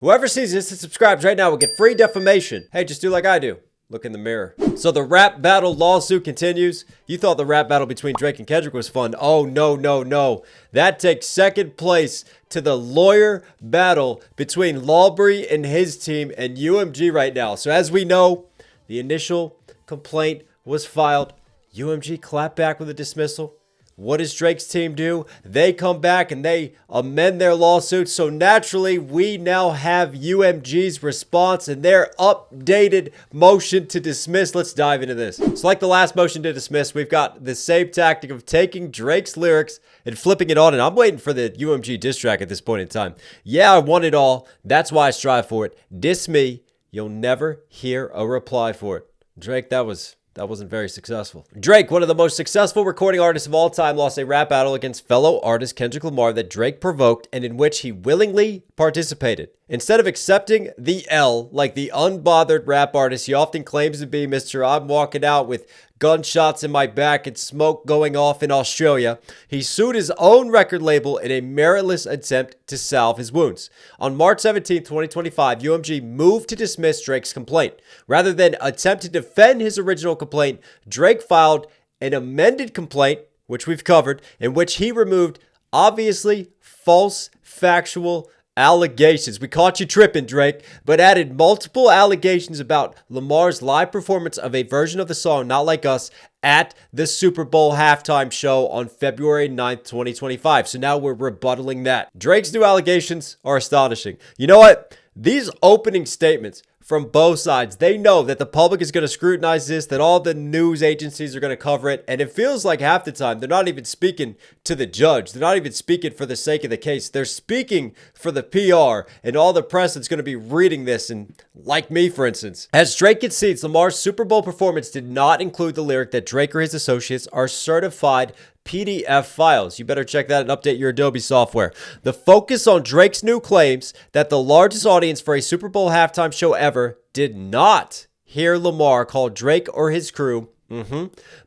Whoever sees this and subscribes right now will get free defamation. Hey, just do like I do. Look in the mirror. So the rap battle lawsuit continues. You thought the rap battle between Drake and Kendrick was fun. Oh, no, no, no. That takes second place to the lawyer battle between Lawbury and his team and UMG right now. So as we know, the initial complaint was filed. UMG clapped back with a dismissal. What does Drake's team do? They come back and they amend their lawsuit. So naturally, we now have UMG's response and their updated motion to dismiss. Let's dive into this. So like the last motion to dismiss, we've got the same tactic of taking Drake's lyrics and flipping it on. And I'm waiting for the UMG diss track at this point in time. Yeah, I want it all. That's why I strive for it. Diss me. You'll never hear a reply for it. Drake, that wasn't very successful. Drake, one of the most successful recording artists of all time, lost a rap battle against fellow artist Kendrick Lamar that Drake provoked and in which he willingly participated. Instead of accepting the L like the unbothered rap artist he often claims to be, Mr. I'm walking out with gunshots in my back and smoke going off in Australia, he sued his own record label in a meritless attempt to salve his wounds. On March 17, 2025, UMG moved to dismiss Drake's complaint. Rather than attempt to defend his original complaint, Drake filed an amended complaint, which we've covered, in which he removed obviously false factual allegations. We caught you tripping, Drake, but added multiple allegations about Lamar's live performance of a version of the song Not Like Us at the Super Bowl halftime show on February 9th, 2025. So now we're rebuttaling that. Drake's new allegations are astonishing. You know what? These opening statements from both sides, they know that the public is going to scrutinize this, that all the news agencies are going to cover it, and it feels like half the time they're not even speaking to the judge. They're not even speaking for the sake of the case. They're speaking for the PR and all the press that's going to be reading this, and like me, for instance. As Drake concedes, Lamar's Super Bowl performance did not include the lyric that Drake or his associates are certified PDF files. You better check that and update your Adobe software. The focus on Drake's new claims that the largest audience for a Super Bowl halftime show ever did not hear Lamar call Drake or his crew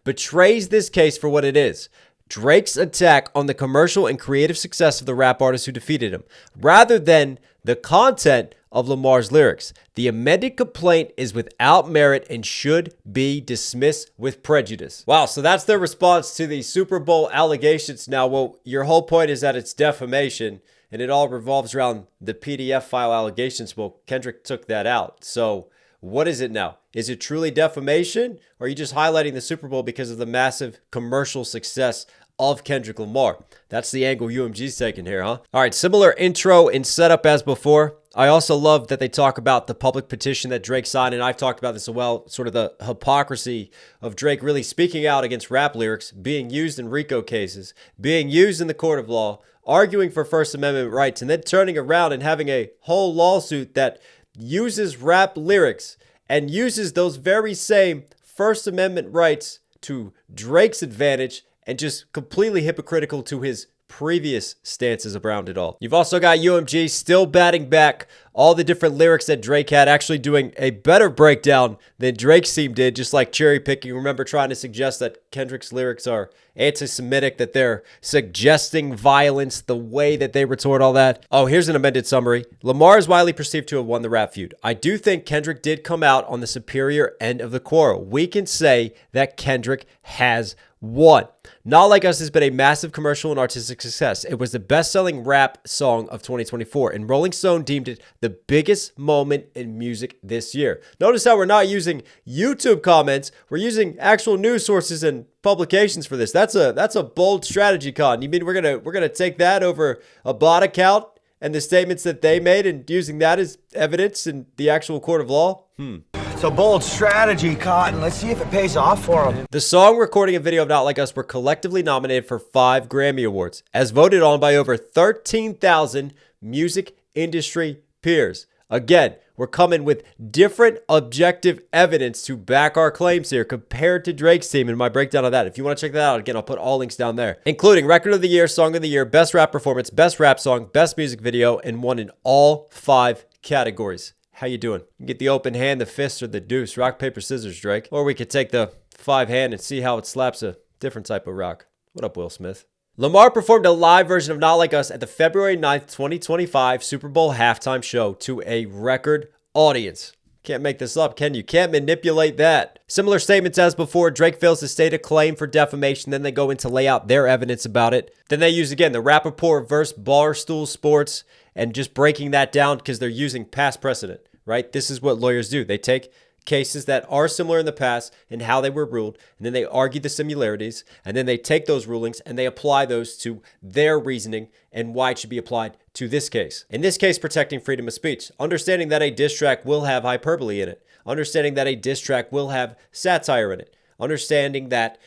betrays this case for what it is. Drake's attack on the commercial and creative success of the rap artist who defeated him, rather than the content of Lamar's lyrics. The amended complaint is without merit and should be dismissed with prejudice. Wow, so that's their response to the Super Bowl allegations. Now, well, your whole point is that it's defamation and it all revolves around the PDF file allegations. Well, Kendrick took that out. So what is it now? Is it truly defamation, or are you just highlighting the Super Bowl because of the massive commercial success of Kendrick Lamar? That's the angle UMG's taking here, huh? All right, similar intro and setup as before. I also love that they talk about the public petition that Drake signed, and I've talked about this as well, sort of the hypocrisy of Drake really speaking out against rap lyrics, being used in RICO cases, being used in the court of law, arguing for First Amendment rights, and then turning around and having a whole lawsuit that uses rap lyrics and uses those very same First Amendment rights to Drake's advantage, and just completely hypocritical to his previous stances around it all. You've also got UMG still batting back all the different lyrics that Drake had, actually doing a better breakdown than Drake's team did, just like cherry picking. Remember trying to suggest that Kendrick's lyrics are anti-Semitic, that they're suggesting violence, the way that they retort all that. Oh, here's an amended summary. Lamar is widely perceived to have won the rap feud. I do think Kendrick did come out on the superior end of the quarrel. We can say that Kendrick has won. Not Like Us has been a massive commercial and artistic success. It was the best-selling rap song of 2024, and Rolling Stone deemed it the biggest moment in music this year. Notice how we're not using YouTube comments. We're using actual news sources and publications for this. That's a bold strategy, Con. You mean we're gonna take that over a bot account and the statements that they made and using that as evidence in the actual court of law? It's a bold strategy, Cotton. Let's see if it pays off for him. The song, recording, and video of Not Like Us were collectively nominated for 5 Grammy Awards, as voted on by over 13,000 music industry peers. Again, we're coming with different objective evidence to back our claims here compared to Drake's team and my breakdown of that. If you want to check that out, again, I'll put all links down there, including Record of the Year, Song of the Year, Best Rap Performance, Best Rap Song, Best Music Video, and won in all 5 categories. How you doing? You can get the open hand, the fist, or the deuce. Rock, paper, scissors, Drake. Or we could take the 5 hand and see how it slaps a different type of rock. What up, Will Smith? Lamar performed a live version of Not Like Us at the February 9th, 2025 Super Bowl halftime show to a record audience. Can't make this up, can you? Can't manipulate that. Similar statements as before. Drake fails to state a claim for defamation. Then they go in to lay out their evidence about it. Then they use, again, the Rappaport versus Barstool Sports and just breaking that down because they're using past precedent, right? This is what lawyers do. They take cases that are similar in the past and how they were ruled, and then they argue the similarities, and then they take those rulings and they apply those to their reasoning and why it should be applied to this case. In this case, protecting freedom of speech, understanding that a diss track will have hyperbole in it, understanding that a diss track will have satire in it, understanding that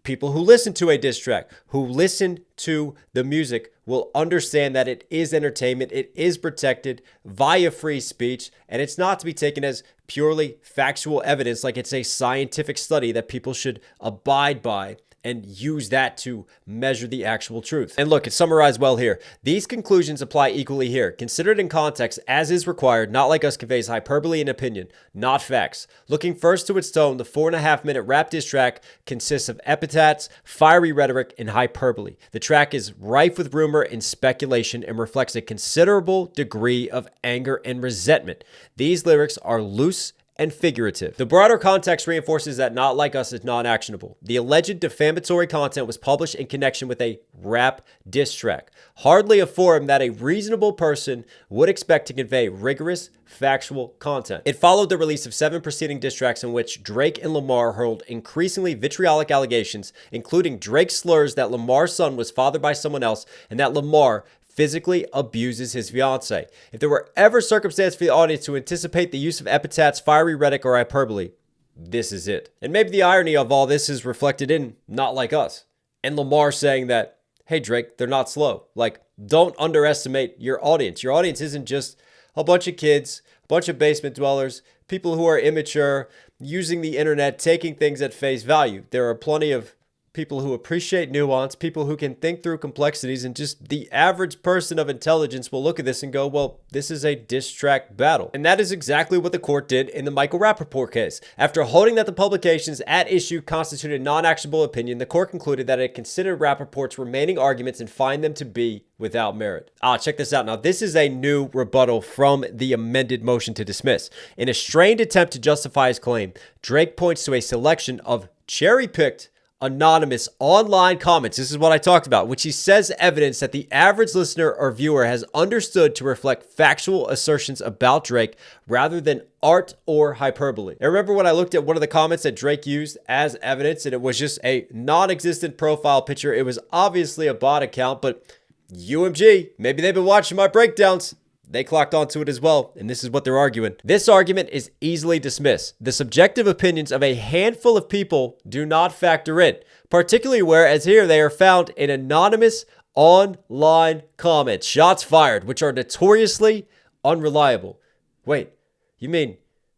people who listen to a diss track, who listen to the music, will understand that it is entertainment, it is protected via free speech, and it's not to be taken as purely factual evidence like it's a scientific study that people should abide by and use that to measure the actual truth. And look, it's summarized well here. These conclusions apply equally here. Considered in context, as is required, Not Like Us conveys hyperbole and opinion, not facts. Looking first to its tone, the 4.5-minute rap diss track consists of epithets, fiery rhetoric, and hyperbole. The track is rife with rumor and speculation and reflects a considerable degree of anger and resentment. These lyrics are loose and figurative. The broader context reinforces that Not Like Us is non-actionable. The alleged defamatory content was published in connection with a rap diss track, hardly a forum that a reasonable person would expect to convey rigorous, factual content. It followed the release of 7 preceding diss tracks in which Drake and Lamar hurled increasingly vitriolic allegations, including Drake's slurs that Lamar's son was fathered by someone else and that Lamar physically abuses his fiance. If there were ever circumstance for the audience to anticipate the use of epithets, fiery rhetoric, or hyperbole, this is it. And maybe the irony of all this is reflected in Not Like Us. And Lamar saying that, hey Drake, they're not slow. Like, don't underestimate your audience. Your audience isn't just a bunch of kids, a bunch of basement dwellers, people who are immature, using the internet, taking things at face value. There are plenty of people who appreciate nuance, people who can think through complexities, and just the average person of intelligence will look at this and go, well, this is a diss track battle. And that is exactly what the court did in the Michael Rappaport case. After holding that the publications at issue constituted non-actionable opinion, the court concluded that it considered Rappaport's remaining arguments and find them to be without merit. Check this out. Now, this is a new rebuttal from the amended motion to dismiss. In a strained attempt to justify his claim, Drake points to a selection of cherry-picked anonymous online comments. This is what I talked about, which he says evidence that the average listener or viewer has understood to reflect factual assertions about Drake rather than art or hyperbole. And remember when I looked at one of the comments that Drake used as evidence and it was just a non-existent profile picture. It was obviously a bot account, but UMG, maybe they've been watching my breakdowns. They clocked onto it as well, and this is what they're arguing. This argument is easily dismissed. The subjective opinions of a handful of people do not factor in, particularly where, as here, they are found in anonymous online comments. Shots fired, which are notoriously unreliable. Wait, you mean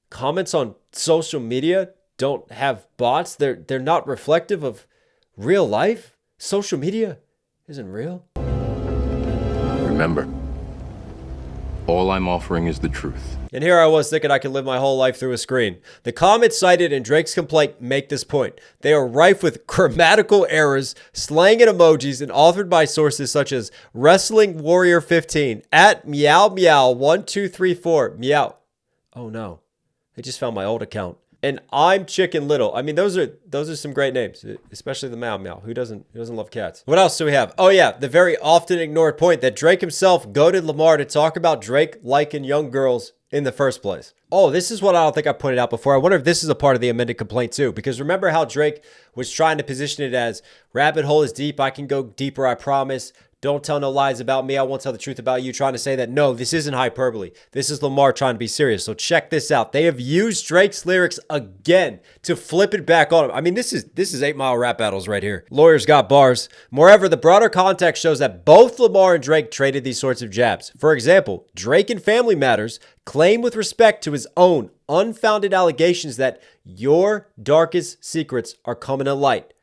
comments on social media don't have bots? They're not reflective of real life? Social media isn't real? Remember, all I'm offering is the truth. And here I was thinking I could live my whole life through a screen. The comments cited in Drake's complaint make this point. They are rife with grammatical errors, slang and emojis, and authored by sources such as Wrestling Warrior 15, at meow meow 1234 meow. Oh no, I just found my old account. And I'm Chicken Little. I mean, those are some great names, especially the Meow Meow. Who doesn't love cats? What else do we have? Oh yeah, the very often ignored point that Drake himself goaded Lamar to talk about Drake liking young girls in the first place. Oh, this is what I don't think I pointed out before. I wonder if this is a part of the amended complaint too, because remember how Drake was trying to position it as rabbit hole is deep. I can go deeper, I promise. Don't tell no lies about me. I won't tell the truth about you. Trying to say that, no, this isn't hyperbole. This is Lamar trying to be serious. So check this out. They have used Drake's lyrics again to flip it back on him. I mean, this is 8 Mile rap battles right here. Lawyers got bars. Moreover, the broader context shows that both Lamar and Drake traded these sorts of jabs. For example, Drake in Family Matters claimed with respect to his own unfounded allegations that your darkest secrets are coming to light.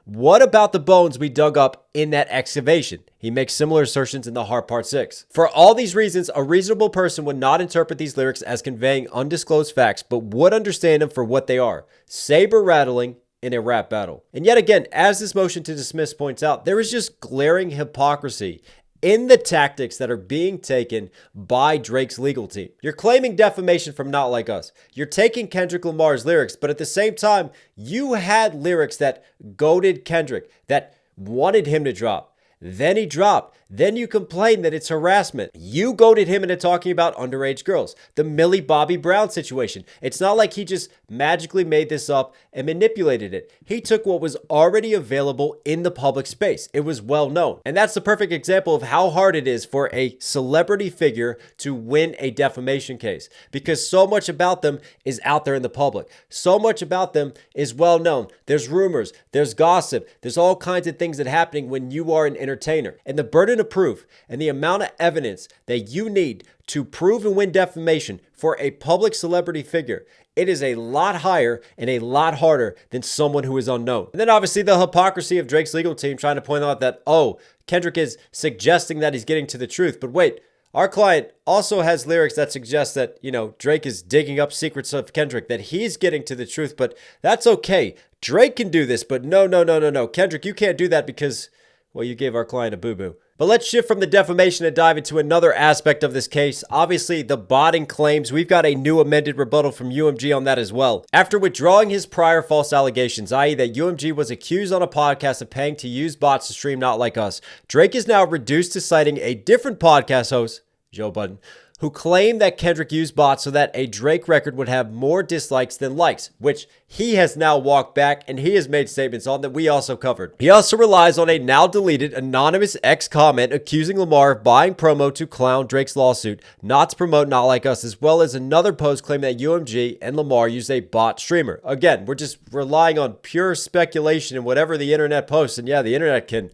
What about the bones we dug up in that excavation? He makes similar assertions in The Heart Part 6. For all these reasons, a reasonable person would not interpret these lyrics as conveying undisclosed facts, but would understand them for what they are. Saber-rattling, in a rap battle. And yet again, as this motion to dismiss points out, there is just glaring hypocrisy in the tactics that are being taken by Drake's legal team. You're claiming defamation from Not Like Us. You're taking Kendrick Lamar's lyrics, but at the same time, you had lyrics that goaded Kendrick, that wanted him to drop. Then he dropped. Then you complain that it's harassment. You goaded him into talking about underage girls. The Millie Bobby Brown situation. It's not like he just magically made this up and manipulated it. He took what was already available in the public space. It was well known. And that's the perfect example of how hard it is for a celebrity figure to win a defamation case, because so much about them is out there in the public. So much about them is well known. There's rumors, there's gossip, there's all kinds of things that are happening when you are an entertainer. And the burden of proof and the amount of evidence that you need to prove and win defamation for a public celebrity figure, it is a lot higher and a lot harder than someone who is unknown. And then obviously the hypocrisy of Drake's legal team trying to point out that, oh, Kendrick is suggesting that he's getting to the truth. But wait, our client also has lyrics that suggest that, Drake is digging up secrets of Kendrick, that he's getting to the truth, but that's okay. Drake can do this, but no. Kendrick, you can't do that because, well, you gave our client a boo-boo. But let's shift from the defamation and dive into another aspect of this case. Obviously, the botting claims. We've got a new amended rebuttal from UMG on that as well. After withdrawing his prior false allegations, i.e. that UMG was accused on a podcast of paying to use bots to stream Not Like Us, Drake is now reduced to citing a different podcast host, Joe Budden, who claimed that Kendrick used bots so that a Drake record would have more dislikes than likes, which he has now walked back and he has made statements on that we also covered. He also relies on a now deleted anonymous X comment accusing Lamar of buying promo to clown Drake's lawsuit, not to promote Not Like Us, as well as another post claiming that UMG and Lamar used a bot streamer. Again, we're just relying on pure speculation and whatever the internet posts, and yeah, the internet can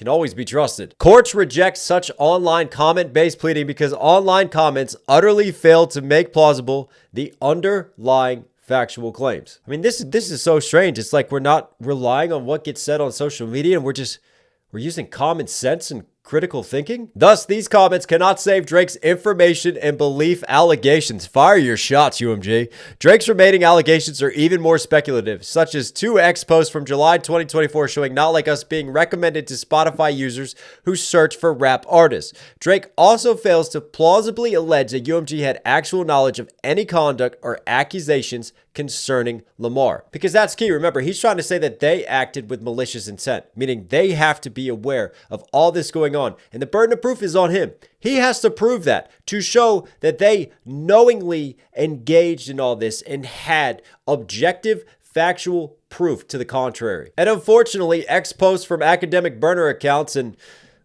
always be trusted. Courts reject such online comment-based pleading because online comments utterly fail to make plausible the underlying factual claims. I mean, this is so strange. It's like we're not relying on what gets said on social media and we're using common sense and critical thinking. Thus, these comments cannot save Drake's information and belief allegations. Fire your shots, UMG. Drake's remaining allegations are even more speculative, such as two X posts from July 2024 showing Not Like Us being recommended to Spotify users who search for rap artists. Drake also fails to plausibly allege that UMG had actual knowledge of any conduct or accusations concerning Lamar. Because that's key. Remember, he's trying to say that they acted with malicious intent, meaning they have to be aware of all this going on. And the burden of proof is on him. He has to prove that to show that they knowingly engaged in all this and had objective, factual proof to the contrary. And unfortunately, X posts from academic burner accounts and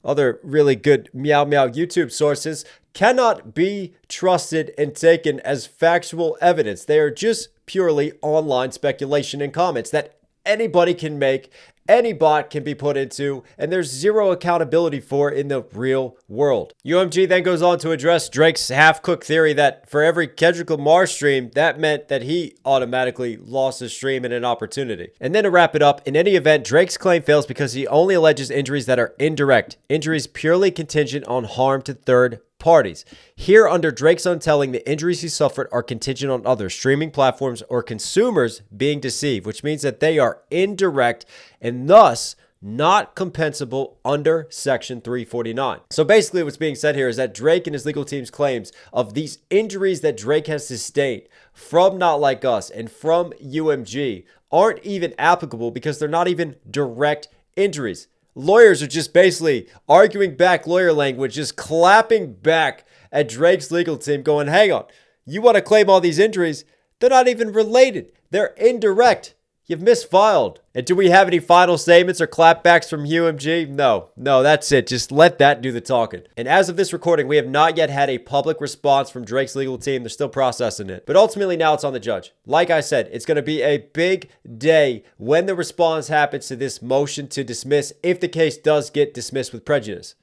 other really good meow YouTube sources cannot be trusted and taken as factual evidence. They are just purely online speculation and comments that anybody can make, any bot can be put into, and there's zero accountability for in the real world. UMG then goes on to address Drake's half-cooked theory that for every Kendrick Lamar stream, that meant that he automatically lost his stream and an opportunity. And then to wrap it up, in any event, Drake's claim fails because he only alleges injuries that are indirect, injuries purely contingent on harm to third parties. Here, under Drake's own telling, the injuries he suffered are contingent on other streaming platforms or consumers being deceived, which means that they are indirect and thus not compensable under Section 349. So basically what's being said here is that Drake and his legal team's claims of these injuries that Drake has sustained from Not Like Us and from UMG aren't even applicable because they're not even direct injuries. Lawyers are just basically arguing back lawyer language, just clapping back at Drake's legal team going, hang on, you want to claim all these injuries? They're not even related. They're indirect. You've misfiled. And do we have any final statements or clapbacks from UMG? No, that's it. Just let that do the talking. And as of this recording, we have not yet had a public response from Drake's legal team. They're still processing it. But ultimately now it's on the judge. Like I said, it's going to be a big day when the response happens to this motion to dismiss if the case does get dismissed with prejudice.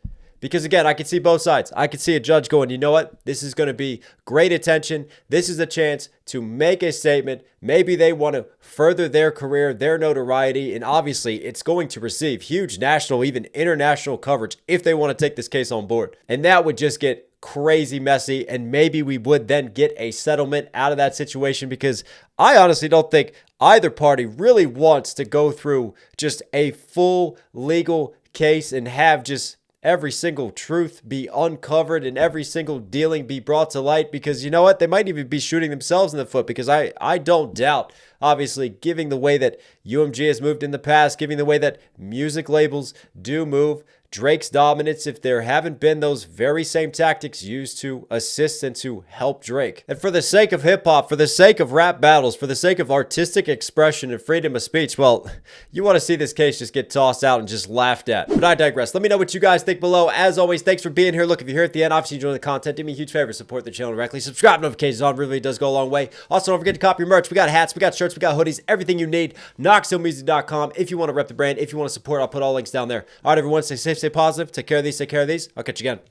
Because again, I can see both sides. I can see a judge going, you know what? This is going to be great attention. This is a chance to make a statement. Maybe they want to further their career, their notoriety, and obviously it's going to receive huge national, even international coverage if they want to take this case on board. And that would just get crazy messy, and maybe we would then get a settlement out of that situation because I honestly don't think either party really wants to go through just a full legal case and have just every single truth be uncovered and every single dealing be brought to light, because you know what? They might even be shooting themselves in the foot, because I don't doubt, obviously, giving the way that UMG has moved in the past, giving the way that music labels do move, Drake's dominance, if there haven't been those very same tactics used to assist and to help Drake. And for the sake of hip-hop, for the sake of rap battles, for the sake of artistic expression and freedom of speech, well, you want to see this case just get tossed out and just laughed at. But I digress. Let me know what you guys think below. As always, thanks for being here. Look, if you're here at the end, obviously enjoying the content, do me a huge favor, support the channel directly. Subscribe, notifications on, really does go a long way. Also, don't forget to copy your merch. We got hats, we got shirts, we got hoodies, everything you need. knoxhilldmv.com. If you want to rep the brand, if you want to support, I'll put all links down there. All right, everyone, stay safe, stay positive. Take care of these, take care of these. I'll catch you again.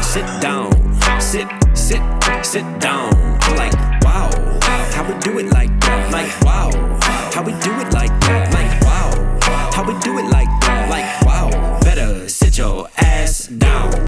Sit down, sit down. Like, wow, how we do it like that? Like, wow, how we do it like that? Like, wow, how we do it like that? Like, wow, better sit your ass down.